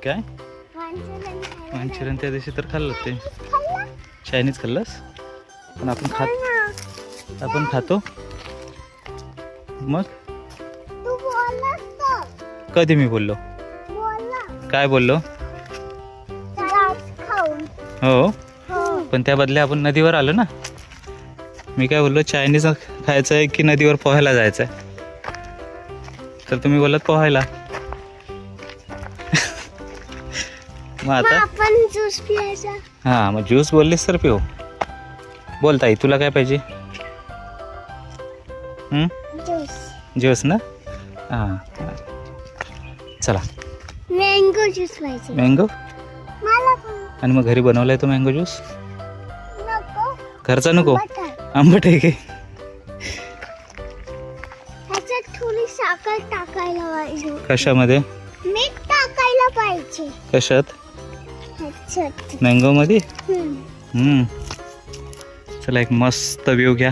काय मंचुरियन त्या दिवशी तर खाल्लं ते चायनीज खाल्लंस पण आपण खातो मग कधी मी बोललो काय बोललो हो पण त्या बदल्या आपण नदीवर आलो ना मी काय बोललो चायनीज खायचं आहे की नदीवर पोहायला जायचं आहे तर तुम्ही बोलत पोहायला मग आता आपण ज्यूस पियायचा हां मग ज्यूस बोललीस तर पिऊ बोल ताई तुला काय पाहिजे ज्यूस ज्यूस ना हां चला मँगो ज्यूस पाहिजे मँगो मला पण आणि मग घरी बनवलाय तो मँगो ज्यूस नको घरचा नको बटर आंबट आहे की ह्याच्यात थोडी साखर टाकायला पाहिजे कशामध्ये मीठ टाकायला पाहिजे कशात ह्याच्यात मँगो मध्ये हम्म. चला एक मस्त व्ह्यू घ्या